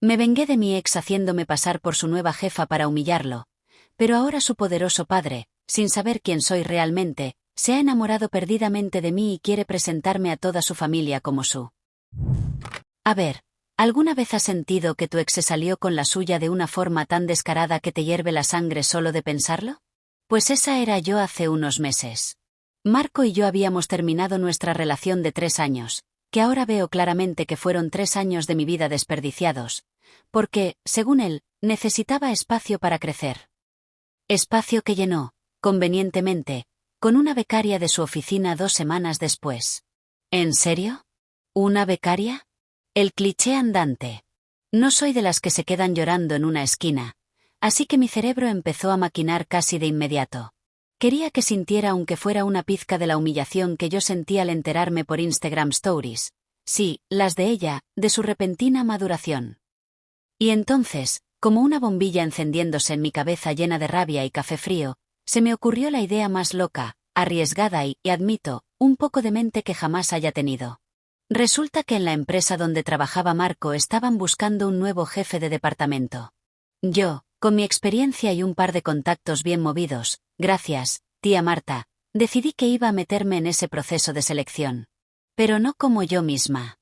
Me vengué de mi ex haciéndome pasar por su nueva jefa para humillarlo, pero ahora su poderoso padre, sin saber quién soy realmente, se ha enamorado perdidamente de mí y quiere presentarme a toda su familia como su. A ver, ¿alguna vez has sentido que tu ex se salió con la suya de una forma tan descarada que te hierve la sangre solo de pensarlo? Pues esa era yo hace unos meses. Marco y yo habíamos terminado nuestra relación de 3 años, que ahora veo claramente que fueron 3 años de mi vida desperdiciados, porque, según él, necesitaba espacio para crecer. Espacio que llenó, convenientemente, con una becaria de su oficina 2 semanas después. ¿En serio? ¿Una becaria? El cliché andante. No soy de las que se quedan llorando en una esquina, así que mi cerebro empezó a maquinar casi de inmediato. Quería que sintiera aunque fuera una pizca de la humillación que yo sentía al enterarme por Instagram Stories. Sí, las de ella, de su repentina maduración. Y entonces, como una bombilla encendiéndose en mi cabeza llena de rabia y café frío, se me ocurrió la idea más loca, arriesgada y admito, un poco demente que jamás haya tenido. Resulta que en la empresa donde trabajaba Marco estaban buscando un nuevo jefe de departamento. Yo, con mi experiencia y un par de contactos bien movidos, gracias, tía Marta, decidí que iba a meterme en ese proceso de selección. Pero no como yo misma.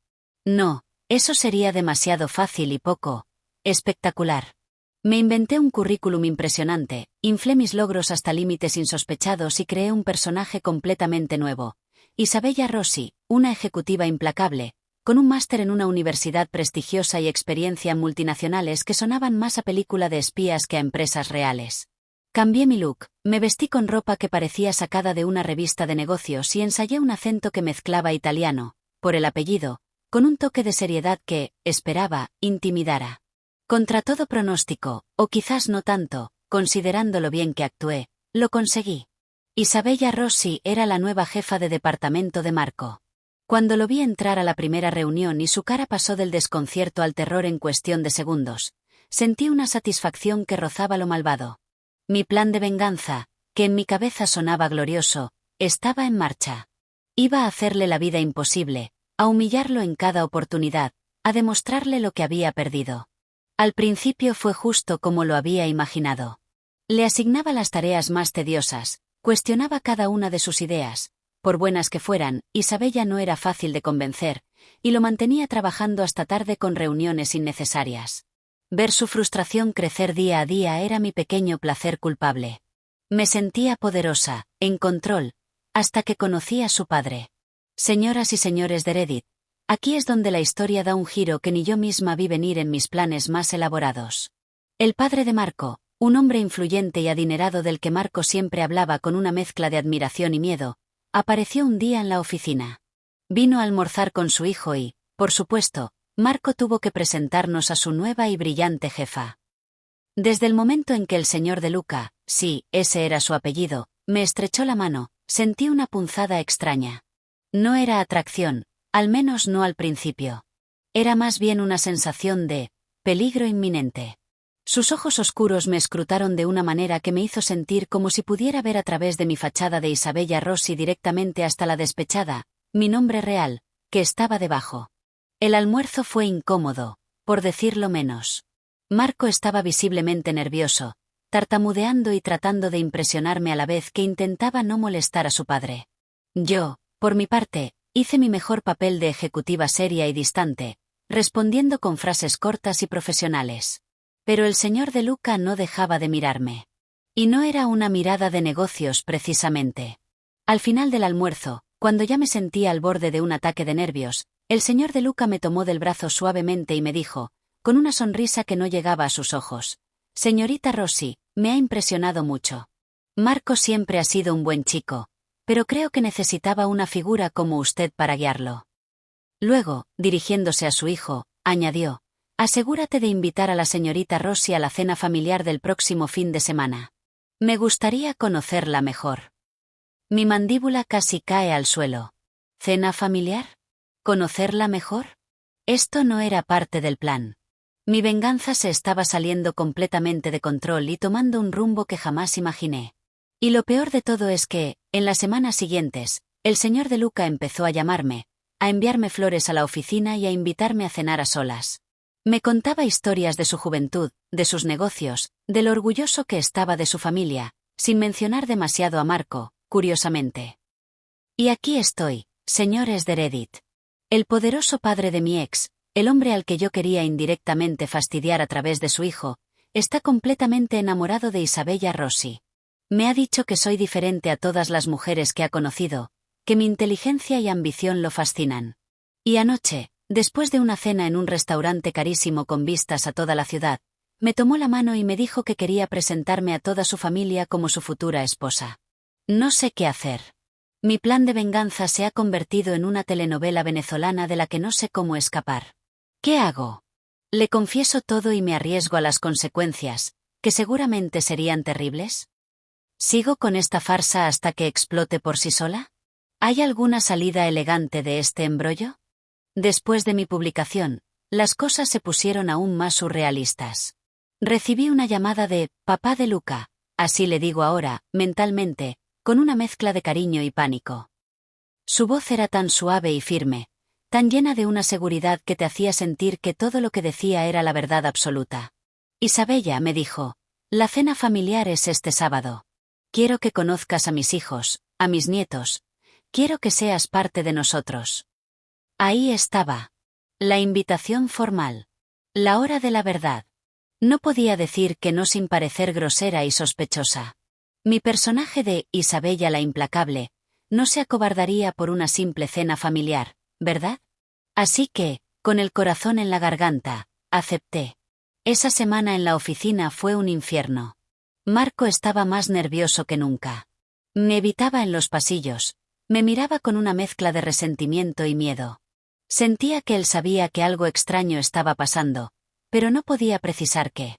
No, eso sería demasiado fácil y poco espectacular. Me inventé un currículum impresionante, inflé mis logros hasta límites insospechados y creé un personaje completamente nuevo. Isabella Rossi, una ejecutiva implacable, con un máster en una universidad prestigiosa y experiencia en multinacionales que sonaban más a película de espías que a empresas reales. Cambié mi look, me vestí con ropa que parecía sacada de una revista de negocios y ensayé un acento que mezclaba italiano, por el apellido, con un toque de seriedad que, esperaba, intimidara. Contra todo pronóstico, o quizás no tanto, considerando lo bien que actué, lo conseguí. Isabella Rossi era la nueva jefa de departamento de Marco. Cuando lo vi entrar a la primera reunión y su cara pasó del desconcierto al terror en cuestión de segundos, sentí una satisfacción que rozaba lo malvado. Mi plan de venganza, que en mi cabeza sonaba glorioso, estaba en marcha. Iba a hacerle la vida imposible, a humillarlo en cada oportunidad, a demostrarle lo que había perdido. Al principio fue justo como lo había imaginado. Le asignaba las tareas más tediosas, cuestionaba cada una de sus ideas, por buenas que fueran, Isabella no era fácil de convencer, y lo mantenía trabajando hasta tarde con reuniones innecesarias. Ver su frustración crecer día a día era mi pequeño placer culpable. Me sentía poderosa, en control, hasta que conocí a su padre. Señoras y señores de Reddit, aquí es donde la historia da un giro que ni yo misma vi venir en mis planes más elaborados. El padre de Marco, un hombre influyente y adinerado del que Marco siempre hablaba con una mezcla de admiración y miedo, apareció un día en la oficina. Vino a almorzar con su hijo y, por supuesto, Marco tuvo que presentarnos a su nueva y brillante jefa. Desde el momento en que el señor De Luca, sí, ese era su apellido, me estrechó la mano, sentí una punzada extraña. No era atracción, al menos no al principio. Era más bien una sensación de peligro inminente. Sus ojos oscuros me escrutaron de una manera que me hizo sentir como si pudiera ver a través de mi fachada de Isabella Rossi directamente hasta la despechada, mi nombre real, que estaba debajo. El almuerzo fue incómodo, por decirlo menos. Marco estaba visiblemente nervioso, tartamudeando y tratando de impresionarme a la vez que intentaba no molestar a su padre. Yo, por mi parte, hice mi mejor papel de ejecutiva seria y distante, respondiendo con frases cortas y profesionales. Pero el señor De Luca no dejaba de mirarme. Y no era una mirada de negocios precisamente. Al final del almuerzo, cuando ya me sentía al borde de un ataque de nervios, el señor De Luca me tomó del brazo suavemente y me dijo, con una sonrisa que no llegaba a sus ojos: «Señorita Rossi, me ha impresionado mucho. Marco siempre ha sido un buen chico, pero creo que necesitaba una figura como usted para guiarlo». Luego, dirigiéndose a su hijo, añadió: «Asegúrate de invitar a la señorita Rossi a la cena familiar del próximo fin de semana. Me gustaría conocerla mejor». Mi mandíbula casi cae al suelo. ¿Cena familiar? ¿Conocerla mejor? Esto no era parte del plan. Mi venganza se estaba saliendo completamente de control y tomando un rumbo que jamás imaginé. Y lo peor de todo es que, en las semanas siguientes, el señor De Luca empezó a llamarme, a enviarme flores a la oficina y a invitarme a cenar a solas. Me contaba historias de su juventud, de sus negocios, de lo orgulloso que estaba de su familia, sin mencionar demasiado a Marco, curiosamente. Y aquí estoy, señor Sderedit. El poderoso padre de mi ex, el hombre al que yo quería indirectamente fastidiar a través de su hijo, está completamente enamorado de Isabella Rossi. Me ha dicho que soy diferente a todas las mujeres que ha conocido, que mi inteligencia y ambición lo fascinan. Y anoche, después de una cena en un restaurante carísimo con vistas a toda la ciudad, me tomó la mano y me dijo que quería presentarme a toda su familia como su futura esposa. No sé qué hacer. Mi plan de venganza se ha convertido en una telenovela venezolana de la que no sé cómo escapar. ¿Qué hago? ¿Le confieso todo y me arriesgo a las consecuencias, que seguramente serían terribles? ¿Sigo con esta farsa hasta que explote por sí sola? ¿Hay alguna salida elegante de este embrollo? Después de mi publicación, las cosas se pusieron aún más surrealistas. Recibí una llamada de «Papá de Luca», así le digo ahora, mentalmente, con una mezcla de cariño y pánico. Su voz era tan suave y firme, tan llena de una seguridad que te hacía sentir que todo lo que decía era la verdad absoluta. Isabella me dijo, «La cena familiar es este sábado. Quiero que conozcas a mis hijos, a mis nietos. Quiero que seas parte de nosotros». Ahí estaba. La invitación formal. La hora de la verdad. No podía decir que no sin parecer grosera y sospechosa. Mi personaje de Isabella la implacable no se acobardaría por una simple cena familiar, ¿verdad? Así que, con el corazón en la garganta, acepté. Esa semana en la oficina fue un infierno. Marco estaba más nervioso que nunca. Me evitaba en los pasillos, me miraba con una mezcla de resentimiento y miedo. Sentía que él sabía que algo extraño estaba pasando, pero no podía precisar qué.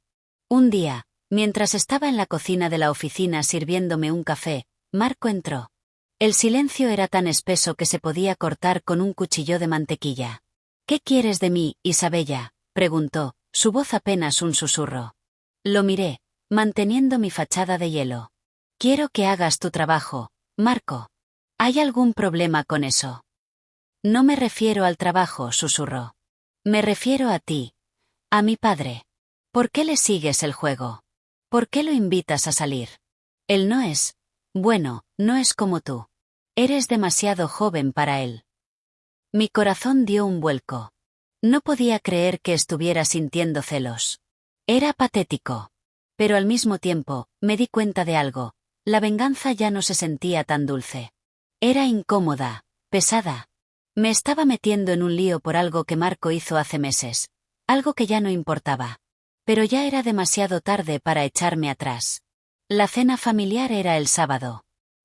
Un día, mientras estaba en la cocina de la oficina sirviéndome un café, Marco entró. El silencio era tan espeso que se podía cortar con un cuchillo de mantequilla. «¿Qué quieres de mí, Isabella?», preguntó, su voz apenas un susurro. Lo miré, manteniendo mi fachada de hielo. «Quiero que hagas tu trabajo, Marco. ¿Hay algún problema con eso?» «No me refiero al trabajo», susurró. «Me refiero a ti. A mi padre. ¿Por qué le sigues el juego? ¿Por qué lo invitas a salir? Él no es... Bueno, no es como tú. Eres demasiado joven para él». Mi corazón dio un vuelco. No podía creer que estuviera sintiendo celos. Era patético. Pero al mismo tiempo, me di cuenta de algo. La venganza ya no se sentía tan dulce. Era incómoda, pesada. Me estaba metiendo en un lío por algo que Marco hizo hace meses. Algo que ya no importaba. Pero ya era demasiado tarde para echarme atrás. La cena familiar era el sábado.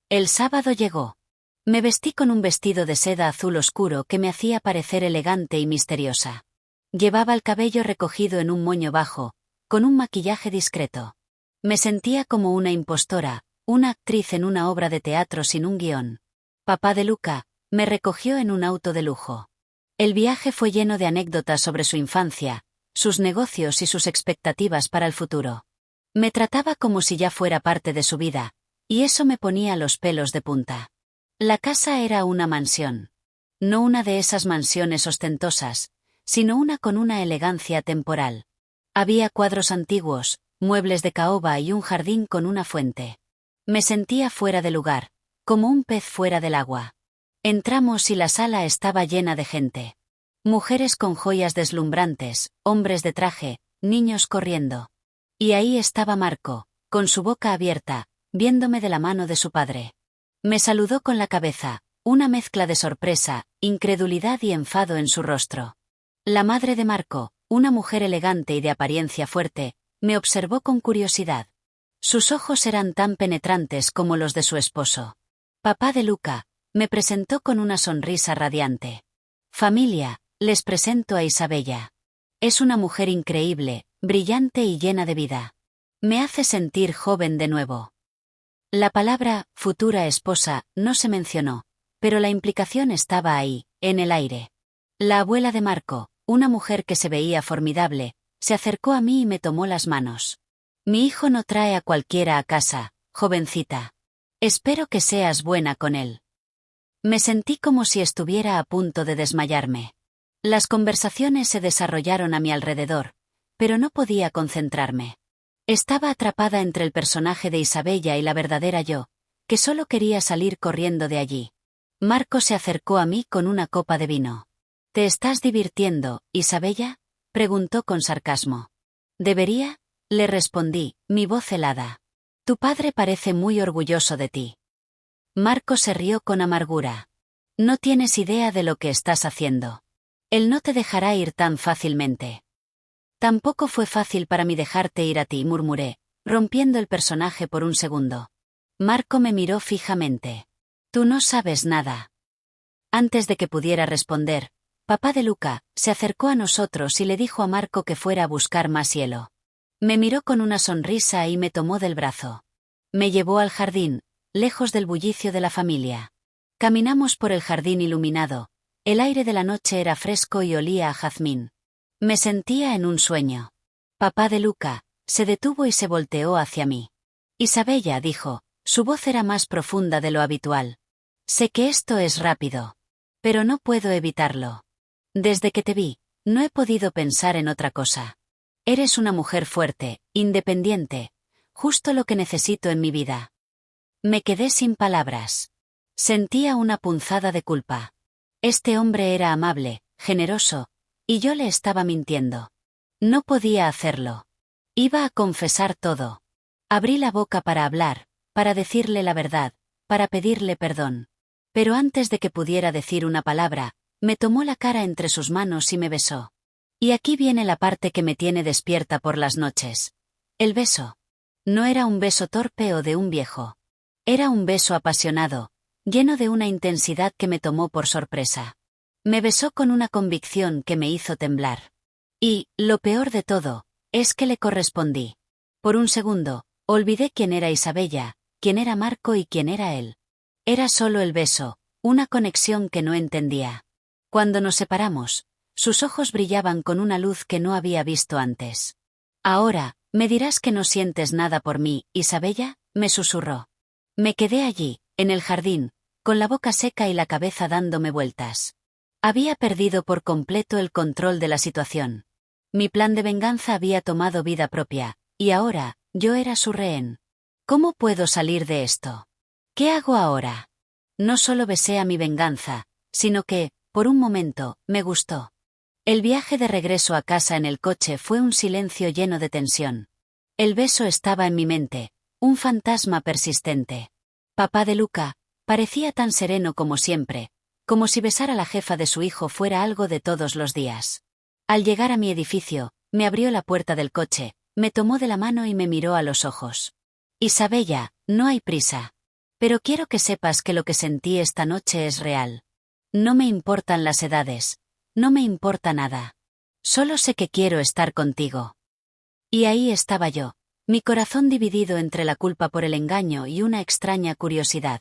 El sábado llegó. Me vestí con un vestido de seda azul oscuro que me hacía parecer elegante y misteriosa. Llevaba el cabello recogido en un moño bajo, con un maquillaje discreto. Me sentía como una impostora, una actriz en una obra de teatro sin un guión. Papá de Luca me recogió en un auto de lujo. El viaje fue lleno de anécdotas sobre su infancia, sus negocios y sus expectativas para el futuro. Me trataba como si ya fuera parte de su vida, y eso me ponía los pelos de punta. La casa era una mansión. No una de esas mansiones ostentosas, sino una con una elegancia temporal. Había cuadros antiguos, muebles de caoba y un jardín con una fuente. Me sentía fuera de lugar, como un pez fuera del agua. Entramos y la sala estaba llena de gente. Mujeres con joyas deslumbrantes, hombres de traje, niños corriendo. Y ahí estaba Marco, con su boca abierta, viéndome de la mano de su padre. Me saludó con la cabeza, una mezcla de sorpresa, incredulidad y enfado en su rostro. La madre de Marco, una mujer elegante y de apariencia fuerte, me observó con curiosidad. Sus ojos eran tan penetrantes como los de su esposo. Papá de Luca me presentó con una sonrisa radiante. «Familia, les presento a Isabella. Es una mujer increíble, brillante y llena de vida. Me hace sentir joven de nuevo». La palabra «futura esposa» no se mencionó, pero la implicación estaba ahí, en el aire. La abuela de Marco, una mujer que se veía formidable, se acercó a mí y me tomó las manos. «Mi hijo no trae a cualquiera a casa, jovencita. Espero que seas buena con él». Me sentí como si estuviera a punto de desmayarme. Las conversaciones se desarrollaron a mi alrededor, pero no podía concentrarme. Estaba atrapada entre el personaje de Isabella y la verdadera yo, que solo quería salir corriendo de allí. Marco se acercó a mí con una copa de vino. ¿Te estás divirtiendo, Isabella?, preguntó con sarcasmo. ¿Debería?, le respondí, mi voz helada. Tu padre parece muy orgulloso de ti. Marco se rió con amargura. No tienes idea de lo que estás haciendo. Él no te dejará ir tan fácilmente. Tampoco fue fácil para mí dejarte ir a ti, murmuré, rompiendo el personaje por un segundo. Marco me miró fijamente. Tú no sabes nada. Antes de que pudiera responder, papá de Luca se acercó a nosotros y le dijo a Marco que fuera a buscar más hielo. Me miró con una sonrisa y me tomó del brazo. Me llevó al jardín, lejos del bullicio de la familia. Caminamos por el jardín iluminado. El aire de la noche era fresco y olía a jazmín. Me sentía en un sueño. Papá de Luca se detuvo y se volteó hacia mí. Isabella, dijo, su voz era más profunda de lo habitual. Sé que esto es rápido. Pero no puedo evitarlo. Desde que te vi, no he podido pensar en otra cosa. Eres una mujer fuerte, independiente, justo lo que necesito en mi vida. Me quedé sin palabras. Sentía una punzada de culpa. Este hombre era amable, generoso, y yo le estaba mintiendo. No podía hacerlo. Iba a confesar todo. Abrí la boca para hablar, para decirle la verdad, para pedirle perdón. Pero antes de que pudiera decir una palabra, me tomó la cara entre sus manos y me besó. Y aquí viene la parte que me tiene despierta por las noches. El beso. No era un beso torpe o de un viejo. Era un beso apasionado, lleno de una intensidad que me tomó por sorpresa. Me besó con una convicción que me hizo temblar. Y, lo peor de todo, es que le correspondí. Por un segundo, olvidé quién era Isabella, quién era Marco y quién era él. Era solo el beso, una conexión que no entendía. Cuando nos separamos, sus ojos brillaban con una luz que no había visto antes. Ahora, ¿me dirás que no sientes nada por mí, Isabella?, me susurró. Me quedé allí, en el jardín, con la boca seca y la cabeza dándome vueltas. Había perdido por completo el control de la situación. Mi plan de venganza había tomado vida propia, y ahora, yo era su rehén. ¿Cómo puedo salir de esto? ¿Qué hago ahora? No solo besé a mi venganza, sino que, por un momento, me gustó. El viaje de regreso a casa en el coche fue un silencio lleno de tensión. El beso estaba en mi mente, un fantasma persistente. Papá de Luca parecía tan sereno como siempre, como si besar a la jefa de su hijo fuera algo de todos los días. Al llegar a mi edificio, me abrió la puerta del coche, me tomó de la mano y me miró a los ojos. Isabella, no hay prisa. Pero quiero que sepas que lo que sentí esta noche es real. No me importan las edades. No me importa nada. Solo sé que quiero estar contigo. Y ahí estaba yo, mi corazón dividido entre la culpa por el engaño y una extraña curiosidad.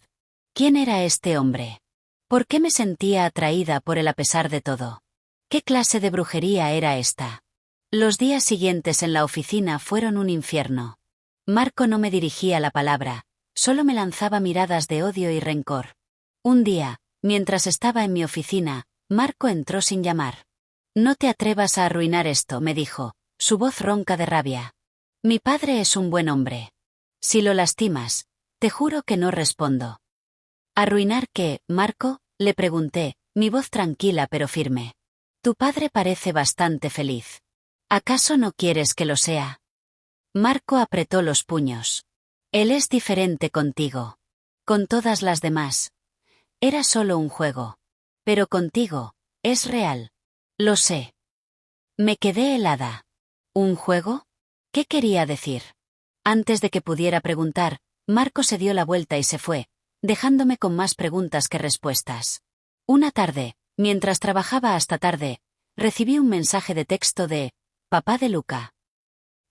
¿Quién era este hombre? ¿Por qué me sentía atraída por él a pesar de todo? ¿Qué clase de brujería era esta? Los días siguientes en la oficina fueron un infierno. Marco no me dirigía la palabra, solo me lanzaba miradas de odio y rencor. Un día, mientras estaba en mi oficina, Marco entró sin llamar. No te atrevas a arruinar esto, me dijo, su voz ronca de rabia. Mi padre es un buen hombre. Si lo lastimas, te juro que no respondo. ¿Arruinar qué, Marco?, le pregunté, mi voz tranquila pero firme. Tu padre parece bastante feliz. ¿Acaso no quieres que lo sea? Marco apretó los puños. Él es diferente contigo. Con todas las demás. Era solo un juego. Pero contigo, es real. Lo sé. Me quedé helada. ¿Un juego? ¿Qué quería decir? Antes de que pudiera preguntar, Marco se dio la vuelta y se fue, dejándome con más preguntas que respuestas. Una tarde, mientras trabajaba hasta tarde, recibí un mensaje de texto de papá de Luca.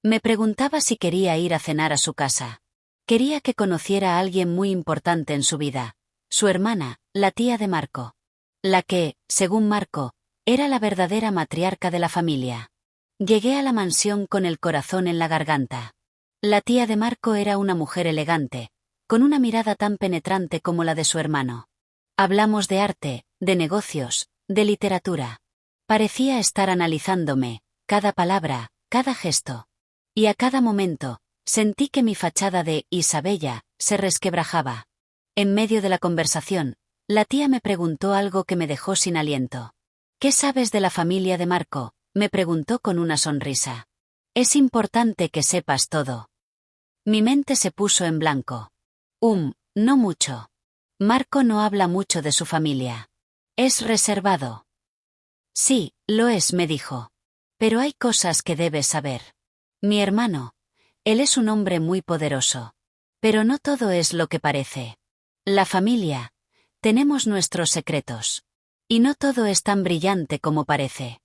Me preguntaba si quería ir a cenar a su casa. Quería que conociera a alguien muy importante en su vida, su hermana, la tía de Marco. La que, según Marco, era la verdadera matriarca de la familia. Llegué a la mansión con el corazón en la garganta. La tía de Marco era una mujer elegante, con una mirada tan penetrante como la de su hermano. Hablamos de arte, de negocios, de literatura. Parecía estar analizándome, cada palabra, cada gesto. Y a cada momento, sentí que mi fachada de Isabella se resquebrajaba. En medio de la conversación, la tía me preguntó algo que me dejó sin aliento. ¿Qué sabes de la familia de Marco?, me preguntó con una sonrisa. Es importante que sepas todo. Mi mente se puso en blanco. No mucho. Marco no habla mucho de su familia. Es reservado. Sí, lo es, me dijo. Pero hay cosas que debes saber. Mi hermano. Él es un hombre muy poderoso. Pero no todo es lo que parece. La familia. Tenemos nuestros secretos. Y no todo es tan brillante como parece.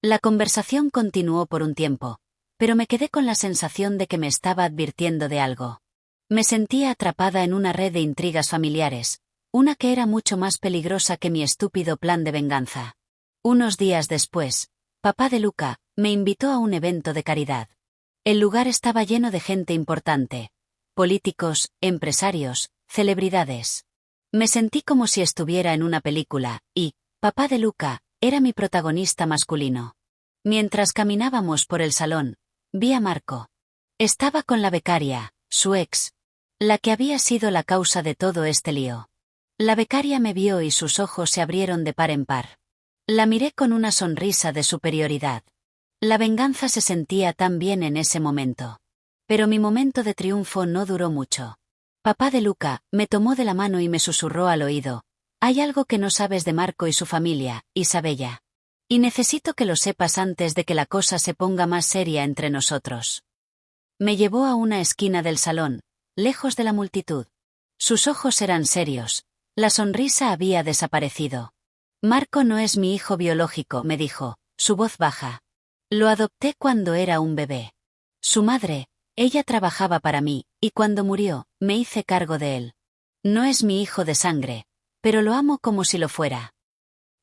La conversación continuó por un tiempo, pero me quedé con la sensación de que me estaba advirtiendo de algo. Me sentía atrapada en una red de intrigas familiares, una que era mucho más peligrosa que mi estúpido plan de venganza. Unos días después, papá de Luca me invitó a un evento de caridad. El lugar estaba lleno de gente importante, políticos, empresarios, celebridades. Me sentí como si estuviera en una película, y papá de Luca era mi protagonista masculino. Mientras caminábamos por el salón, vi a Marco. Estaba con la becaria, su ex, la que había sido la causa de todo este lío. La becaria me vio y sus ojos se abrieron de par en par. La miré con una sonrisa de superioridad. La venganza se sentía tan bien en ese momento. Pero mi momento de triunfo no duró mucho. Papá de Luca me tomó de la mano y me susurró al oído. Hay algo que no sabes de Marco y su familia, Isabella. Y necesito que lo sepas antes de que la cosa se ponga más seria entre nosotros. Me llevó a una esquina del salón, lejos de la multitud. Sus ojos eran serios. La sonrisa había desaparecido. Marco no es mi hijo biológico, me dijo, su voz baja. Lo adopté cuando era un bebé. Su madre, ella trabajaba para mí, y cuando murió, me hice cargo de él. No es mi hijo de sangre, pero lo amo como si lo fuera.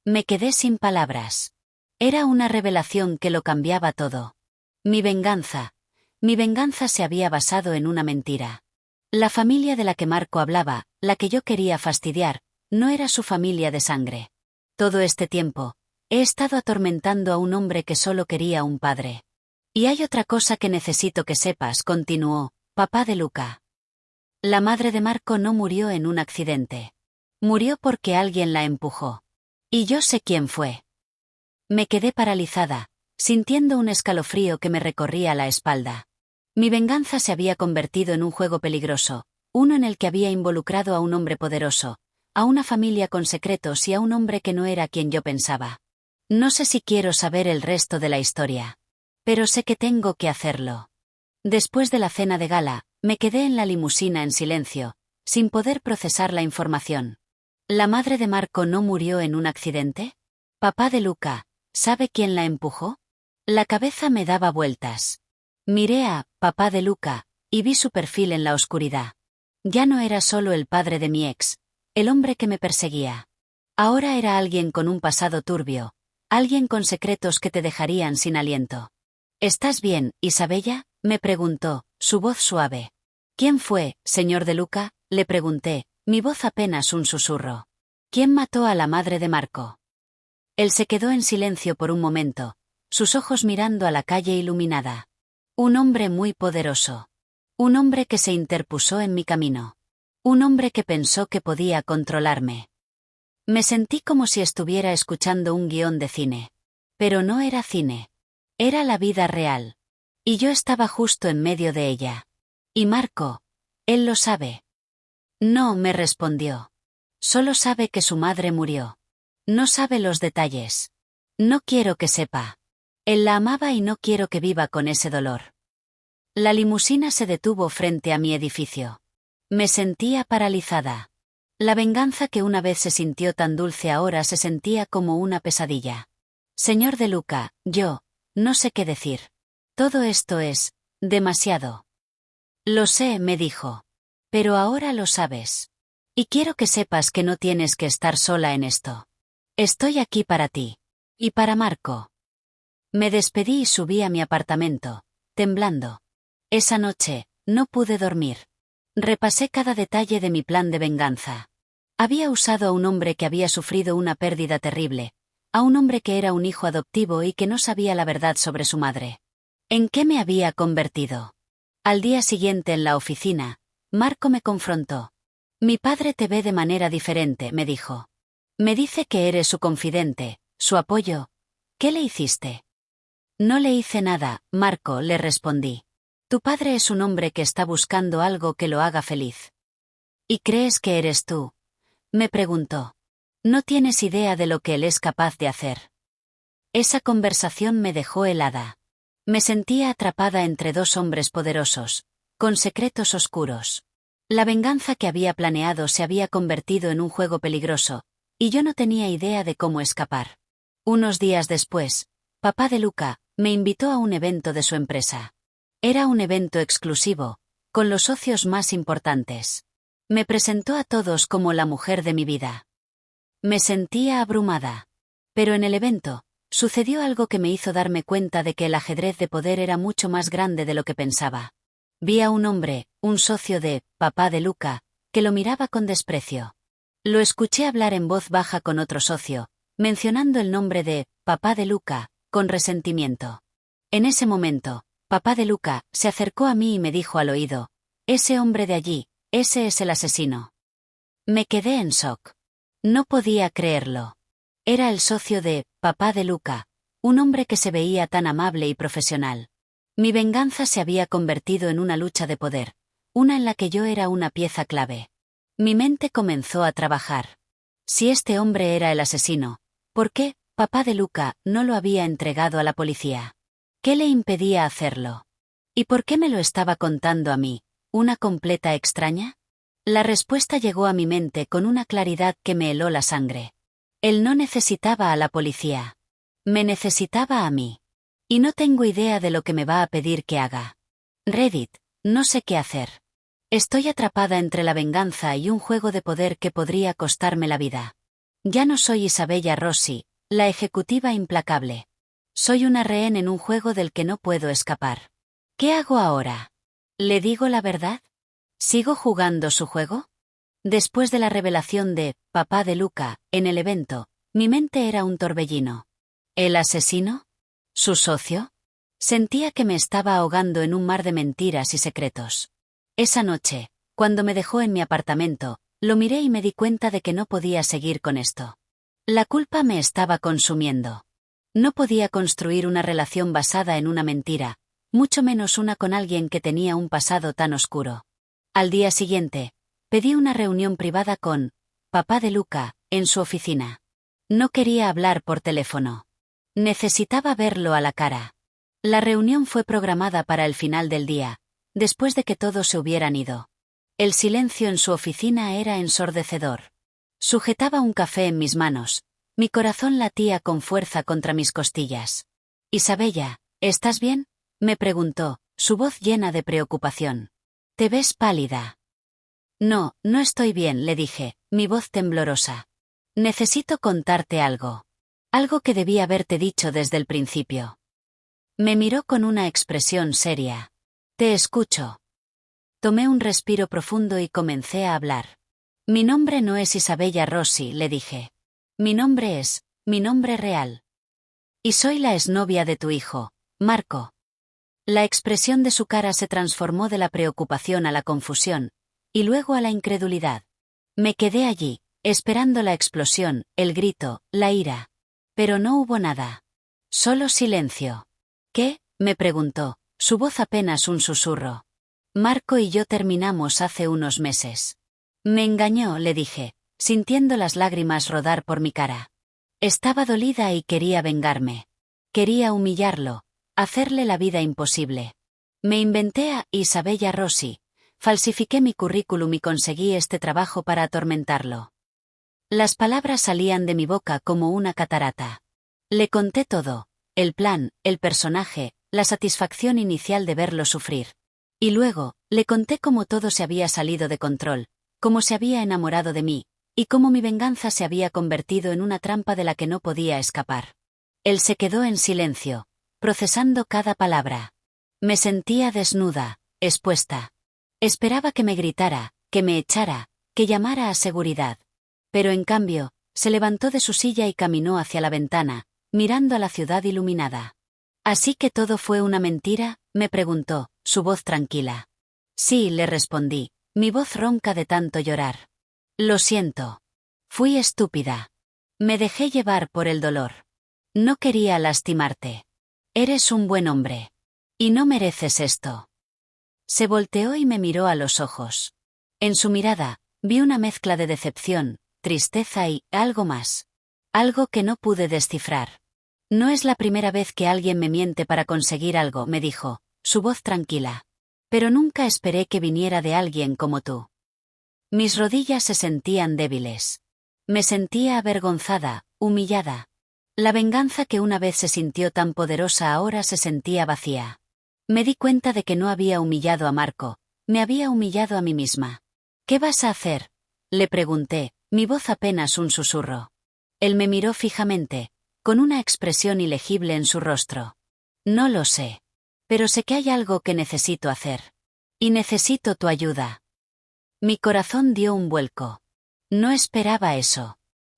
Me quedé sin palabras. Era una revelación que lo cambiaba todo. Mi venganza se había basado en una mentira. La familia de la que Marco hablaba, la que yo quería fastidiar, no era su familia de sangre. Todo este tiempo, he estado atormentando a un hombre que solo quería un padre. Y hay otra cosa que necesito que sepas, continuó, papá de Luca. La madre de Marco no murió en un accidente. Murió porque alguien la empujó. Y yo sé quién fue. Me quedé paralizada, sintiendo un escalofrío que me recorría la espalda. Mi venganza se había convertido en un juego peligroso, uno en el que había involucrado a un hombre poderoso, a una familia con secretos y a un hombre que no era quien yo pensaba. No sé si quiero saber el resto de la historia. Pero sé que tengo que hacerlo. Después de la cena de gala, me quedé en la limusina en silencio, sin poder procesar la información. ¿La madre de Marco no murió en un accidente? Papá de Luca, ¿sabe quién la empujó? La cabeza me daba vueltas. Miré a papá de Luca, y vi su perfil en la oscuridad. Ya no era solo el padre de mi ex, el hombre que me perseguía. Ahora era alguien con un pasado turbio, alguien con secretos que te dejarían sin aliento. ¿Estás bien, Isabella?, me preguntó, su voz suave. ¿Quién fue, señor de Luca?, le pregunté, mi voz apenas un susurro. ¿Quién mató a la madre de Marco? Él se quedó en silencio por un momento, sus ojos mirando a la calle iluminada. Un hombre muy poderoso. Un hombre que se interpuso en mi camino. Un hombre que pensó que podía controlarme. Me sentí como si estuviera escuchando un guión de cine. Pero no era cine. Era la vida real. Y yo estaba justo en medio de ella. ¿Y Marco? Él lo sabe. No, me respondió. Solo sabe que su madre murió. No sabe los detalles. No quiero que sepa. Él la amaba y no quiero que viva con ese dolor. La limusina se detuvo frente a mi edificio. Me sentía paralizada. La venganza que una vez se sintió tan dulce ahora se sentía como una pesadilla. Señor de Luca, yo, no sé qué decir. Todo esto es demasiado. Lo sé, me dijo. Pero ahora lo sabes. Y quiero que sepas que no tienes que estar sola en esto. Estoy aquí para ti. Y para Marco. Me despedí y subí a mi apartamento, temblando. Esa noche, no pude dormir. Repasé cada detalle de mi plan de venganza. Había usado a un hombre que había sufrido una pérdida terrible, a un hombre que era un hijo adoptivo y que no sabía la verdad sobre su madre. ¿En qué me había convertido? Al día siguiente en la oficina, Marco me confrontó. Mi padre te ve de manera diferente, me dijo. Me dice que eres su confidente, su apoyo. ¿Qué le hiciste? No le hice nada, Marco, le respondí. Tu padre es un hombre que está buscando algo que lo haga feliz. ¿Y crees que eres tú? Me preguntó. No tienes idea de lo que él es capaz de hacer. Esa conversación me dejó helada. Me sentía atrapada entre dos hombres poderosos, con secretos oscuros. La venganza que había planeado se había convertido en un juego peligroso, y yo no tenía idea de cómo escapar. Unos días después, papá de Luca me invitó a un evento de su empresa. Era un evento exclusivo, con los socios más importantes. Me presentó a todos como la mujer de mi vida. Me sentía abrumada. Pero en el evento, sucedió algo que me hizo darme cuenta de que el ajedrez de poder era mucho más grande de lo que pensaba. Vi a un hombre, un socio de papá de Luca, que lo miraba con desprecio. Lo escuché hablar en voz baja con otro socio, mencionando el nombre de papá de Luca, con resentimiento. En ese momento, papá de Luca se acercó a mí y me dijo al oído: ese hombre de allí, ese es el asesino. Me quedé en shock. No podía creerlo. Era el socio de papá de Luca, un hombre que se veía tan amable y profesional. Mi venganza se había convertido en una lucha de poder, una en la que yo era una pieza clave. Mi mente comenzó a trabajar. Si este hombre era el asesino, ¿por qué papá de Luca no lo había entregado a la policía? ¿Qué le impedía hacerlo? ¿Y por qué me lo estaba contando a mí, una completa extraña? La respuesta llegó a mi mente con una claridad que me heló la sangre. Él no necesitaba a la policía. Me necesitaba a mí. Y no tengo idea de lo que me va a pedir que haga. Reddit, no sé qué hacer. Estoy atrapada entre la venganza y un juego de poder que podría costarme la vida. Ya no soy Isabella Rossi, la ejecutiva implacable. Soy una rehén en un juego del que no puedo escapar. ¿Qué hago ahora? ¿Le digo la verdad? ¿Sigo jugando su juego? Después de la revelación de papá de Luca en el evento, mi mente era un torbellino. ¿El asesino? ¿Su socio? Sentía que me estaba ahogando en un mar de mentiras y secretos. Esa noche, cuando me dejó en mi apartamento, lo miré y me di cuenta de que no podía seguir con esto. La culpa me estaba consumiendo. No podía construir una relación basada en una mentira, mucho menos una con alguien que tenía un pasado tan oscuro. Al día siguiente, pedí una reunión privada con papá de Luca en su oficina. No quería hablar por teléfono. Necesitaba verlo a la cara. La reunión fue programada para el final del día, después de que todos se hubieran ido. El silencio en su oficina era ensordecedor. Sujetaba un café en mis manos. Mi corazón latía con fuerza contra mis costillas. Isabella, ¿estás bien?, me preguntó, su voz llena de preocupación. Te ves pálida. No, no estoy bien, le dije, mi voz temblorosa. Necesito contarte algo. Algo que debí haberte dicho desde el principio. Me miró con una expresión seria. Te escucho. Tomé un respiro profundo y comencé a hablar. Mi nombre no es Isabella Rossi, le dije. Mi nombre real. Y soy la exnovia de tu hijo, Marco. La expresión de su cara se transformó de la preocupación a la confusión, y luego a la incredulidad. Me quedé allí, esperando la explosión, el grito, la ira. Pero no hubo nada. Solo silencio. ¿Qué?, me preguntó, su voz apenas un susurro. Marco y yo terminamos hace unos meses. Me engañó, le dije, sintiendo las lágrimas rodar por mi cara. Estaba dolida y quería vengarme. Quería humillarlo, hacerle la vida imposible. Me inventé a Isabella Rossi, falsifiqué mi currículum y conseguí este trabajo para atormentarlo. Las palabras salían de mi boca como una catarata. Le conté todo, el plan, el personaje, la satisfacción inicial de verlo sufrir. Y luego, le conté cómo todo se había salido de control, cómo se había enamorado de mí, y cómo mi venganza se había convertido en una trampa de la que no podía escapar. Él se quedó en silencio, procesando cada palabra. Me sentía desnuda, expuesta. Esperaba que me gritara, que me echara, que llamara a seguridad. Pero en cambio, Se levantó de su silla y caminó hacia la ventana, mirando a la ciudad iluminada. ¿Así que todo fue una mentira?, me preguntó, su voz tranquila. Sí, le respondí, mi voz ronca de tanto llorar. Lo siento. Fui estúpida. Me dejé llevar por el dolor. No quería lastimarte. Eres un buen hombre. Y no mereces esto. Se volteó y me miró a los ojos. En su mirada, vi una mezcla de decepción, tristeza y algo más. Algo que no pude descifrar. No es la primera vez que alguien me miente para conseguir algo, me dijo, su voz tranquila. Pero nunca esperé que viniera de alguien como tú. Mis rodillas se sentían débiles. Me sentía avergonzada, humillada. La venganza que una vez se sintió tan poderosa ahora se sentía vacía. Me di cuenta de que no había humillado a Marco, me había humillado a mí misma. ¿Qué vas a hacer?, le pregunté, mi voz apenas un susurro. Él me miró fijamente, con una expresión ilegible en su rostro. No lo sé. Pero sé que hay algo que necesito hacer. Y necesito tu ayuda. Mi corazón dio un vuelco. No esperaba eso.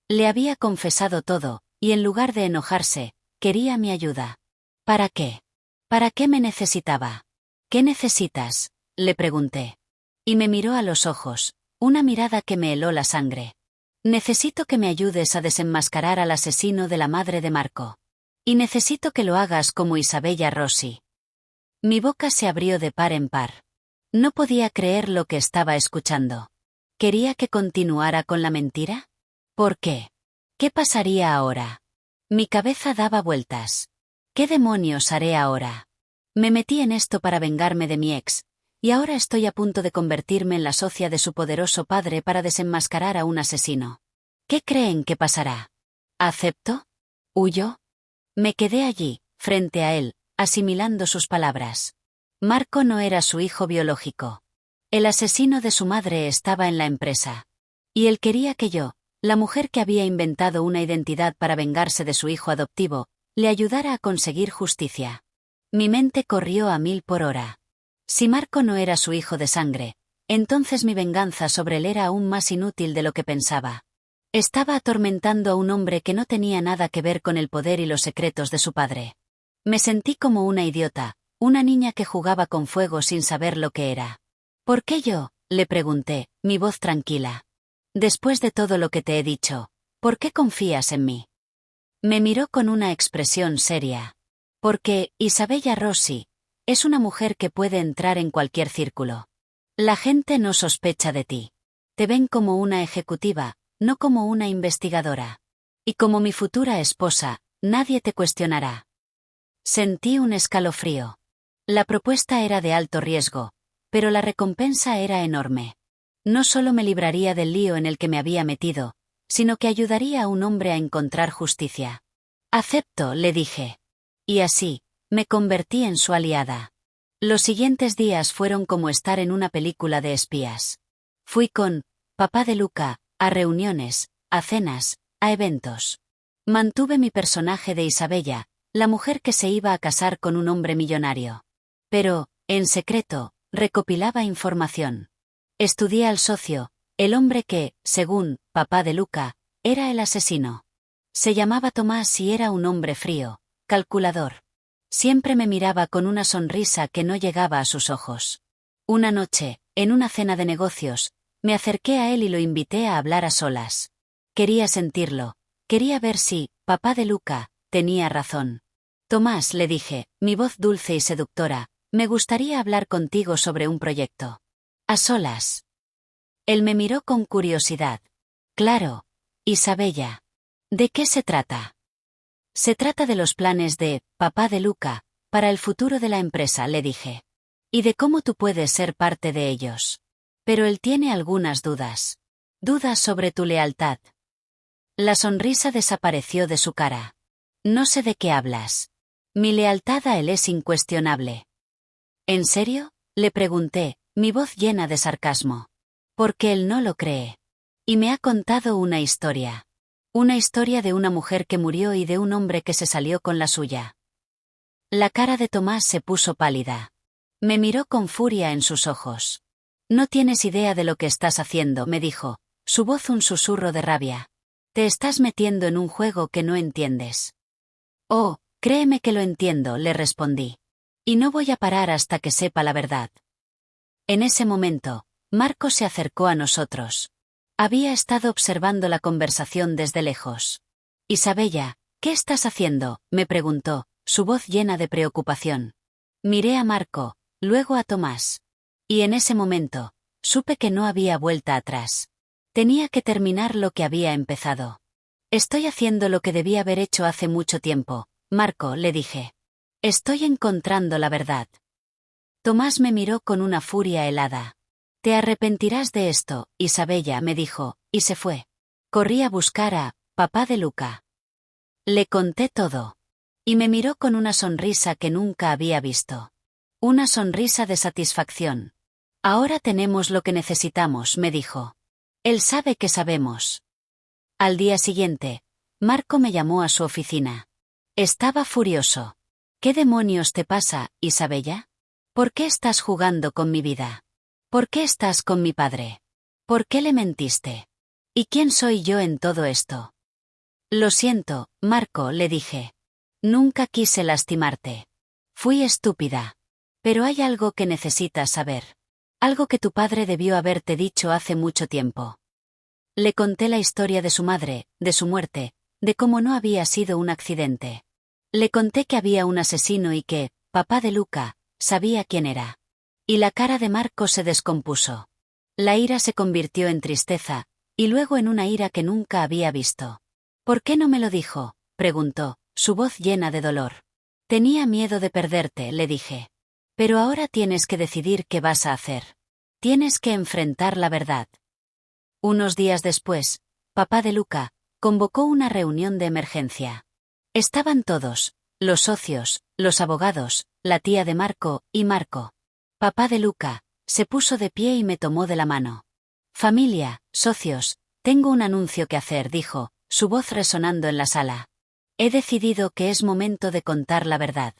Le había confesado todo, y en lugar de enojarse, quería mi ayuda. ¿Para qué? ¿Para qué me necesitaba? ¿Qué necesitas?, le pregunté. Y me miró a los ojos, una mirada que me heló la sangre. Necesito que me ayudes a desenmascarar al asesino de la madre de Marco. Y necesito que lo hagas como Isabella Rossi. Mi boca se abrió de par en par. No podía creer lo que estaba escuchando. ¿Quería que continuara con la mentira? ¿Por qué? ¿Qué pasaría ahora? Mi cabeza daba vueltas. ¿Qué demonios haré ahora? Me metí en esto para vengarme de mi ex, y ahora estoy a punto de convertirme en la socia de su poderoso padre para desenmascarar a un asesino. ¿Qué creen que pasará? ¿Acepto? ¿Huyo? Me quedé allí, frente a él, asimilando sus palabras. Marco no era su hijo biológico. El asesino de su madre estaba en la empresa. Y él quería que yo, la mujer que había inventado una identidad para vengarse de su hijo adoptivo, le ayudara a conseguir justicia. Mi mente corrió a 1000 por hora. Si Marco no era su hijo de sangre, entonces mi venganza sobre él era aún más inútil de lo que pensaba. Estaba atormentando a un hombre que no tenía nada que ver con el poder y los secretos de su padre. Me sentí como una idiota, una niña que jugaba con fuego sin saber lo que era. ¿Por qué yo?, le pregunté, mi voz tranquila. Después de todo lo que te he dicho, ¿por qué confías en mí? Me miró con una expresión seria. Porque, Isabella Rossi, es una mujer que puede entrar en cualquier círculo. La gente no sospecha de ti. Te ven como una ejecutiva, no como una investigadora. Y como mi futura esposa, nadie te cuestionará. Sentí un escalofrío. La propuesta era de alto riesgo, pero la recompensa era enorme. No solo me libraría del lío en el que me había metido, sino que ayudaría a un hombre a encontrar justicia. Acepto, le dije. Y así, me convertí en su aliada. Los siguientes días fueron como estar en una película de espías. Fui con papá de Luca a reuniones, a cenas, a eventos. Mantuve mi personaje de Isabella, la mujer que se iba a casar con un hombre millonario. Pero, en secreto, recopilaba información. Estudié al socio, el hombre que, según papá de Luca, era el asesino. Se llamaba Tomás y era un hombre frío, calculador. Siempre me miraba con una sonrisa que no llegaba a sus ojos. Una noche, en una cena de negocios, me acerqué a él y lo invité a hablar a solas. Quería sentirlo, quería ver si, papá de Luca, tenía razón. Tomás, le dije, mi voz dulce y seductora, me gustaría hablar contigo sobre un proyecto. A solas. Él me miró con curiosidad. Claro, Isabella. ¿De qué se trata? Se trata de los planes de papá de Luca para el futuro de la empresa, le dije. Y de cómo tú puedes ser parte de ellos. Pero él tiene algunas dudas. Dudas sobre tu lealtad. La sonrisa desapareció de su cara. No sé de qué hablas. Mi lealtad a él es incuestionable. ¿En serio?, le pregunté, mi voz llena de sarcasmo. Porque él no lo cree. Y me ha contado una historia. Una historia de una mujer que murió y de un hombre que se salió con la suya. La cara de Tomás se puso pálida. Me miró con furia en sus ojos. No tienes idea de lo que estás haciendo, me dijo, su voz un susurro de rabia. Te estás metiendo en un juego que no entiendes. Oh, créeme que lo entiendo, le respondí. Y no voy a parar hasta que sepa la verdad. En ese momento, Marco se acercó a nosotros. Había estado observando la conversación desde lejos. Isabella, ¿qué estás haciendo?, me preguntó, su voz llena de preocupación. Miré a Marco, luego a Tomás. Y en ese momento, supe que no había vuelta atrás. Tenía que terminar lo que había empezado. Estoy haciendo lo que debí haber hecho hace mucho tiempo, Marco, le dije. Estoy encontrando la verdad. Tomás me miró con una furia helada. Te arrepentirás de esto, Isabella, me dijo, y se fue. Corrí a buscar a papá de Luca. Le conté todo. Y me miró con una sonrisa que nunca había visto. Una sonrisa de satisfacción. Ahora tenemos lo que necesitamos, me dijo. Él sabe que sabemos. Al día siguiente, Marco me llamó a su oficina. Estaba furioso. ¿Qué demonios te pasa, Isabella? ¿Por qué estás jugando con mi vida? ¿Por qué estás con mi padre? ¿Por qué le mentiste? ¿Y quién soy yo en todo esto? Lo siento, Marco, le dije. Nunca quise lastimarte. Fui estúpida. Pero hay algo que necesitas saber. Algo que tu padre debió haberte dicho hace mucho tiempo. Le conté la historia de su madre, de su muerte, de cómo no había sido un accidente. Le conté que había un asesino y que, papá de Luca, sabía quién era. Y la cara de Marco se descompuso. La ira se convirtió en tristeza, y luego en una ira que nunca había visto. ¿Por qué no me lo dijo?, preguntó, su voz llena de dolor. Tenía miedo de perderte, le dije. Pero ahora tienes que decidir qué vas a hacer. Tienes que enfrentar la verdad. Unos días después, papá de Luca convocó una reunión de emergencia. Estaban todos, los socios, los abogados, la tía de Marco y Marco. Papá de Luca se puso de pie y me tomó de la mano. Familia, socios, tengo un anuncio que hacer, dijo, su voz resonando en la sala. He decidido que es momento de contar la verdad.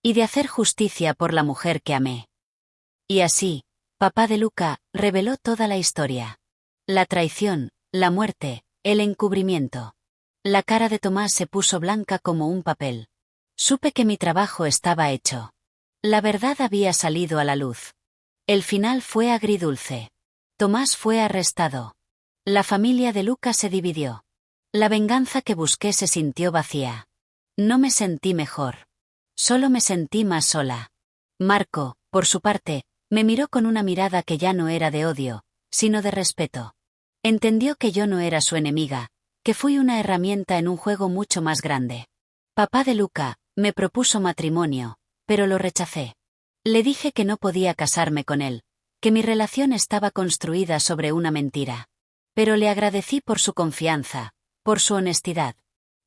Y de hacer justicia por la mujer que amé. Y así, papá de Luca reveló toda la historia. La traición, la muerte, el encubrimiento. La cara de Tomás se puso blanca como un papel. Supe que mi trabajo estaba hecho. La verdad había salido a la luz. El final fue agridulce. Tomás fue arrestado. La familia de Luca se dividió. La venganza que busqué se sintió vacía. No me sentí mejor. Solo me sentí más sola. Marco, por su parte, me miró con una mirada que ya no era de odio, sino de respeto. Entendió que yo no era su enemiga, que fui una herramienta en un juego mucho más grande. Papá de Luca me propuso matrimonio, pero lo rechacé. Le dije que no podía casarme con él, que mi relación estaba construida sobre una mentira. Pero le agradecí por su confianza, por su honestidad.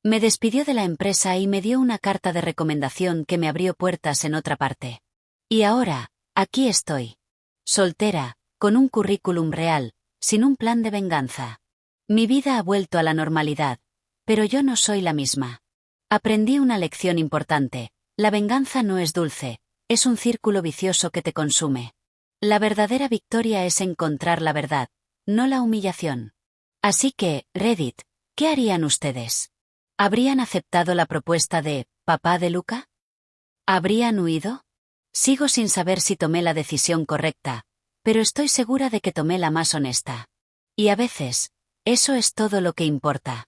Me despidió de la empresa y me dio una carta de recomendación que me abrió puertas en otra parte. Y ahora, aquí estoy. Soltera, con un currículum real, sin un plan de venganza. Mi vida ha vuelto a la normalidad, pero yo no soy la misma. Aprendí una lección importante: la venganza no es dulce, es un círculo vicioso que te consume. La verdadera victoria es encontrar la verdad, no la humillación. Así que, Reddit, ¿qué harían ustedes? ¿Habrían aceptado la propuesta de papá de Luca? ¿Habrían huido? Sigo sin saber si tomé la decisión correcta, pero estoy segura de que tomé la más honesta. Y a veces, eso es todo lo que importa.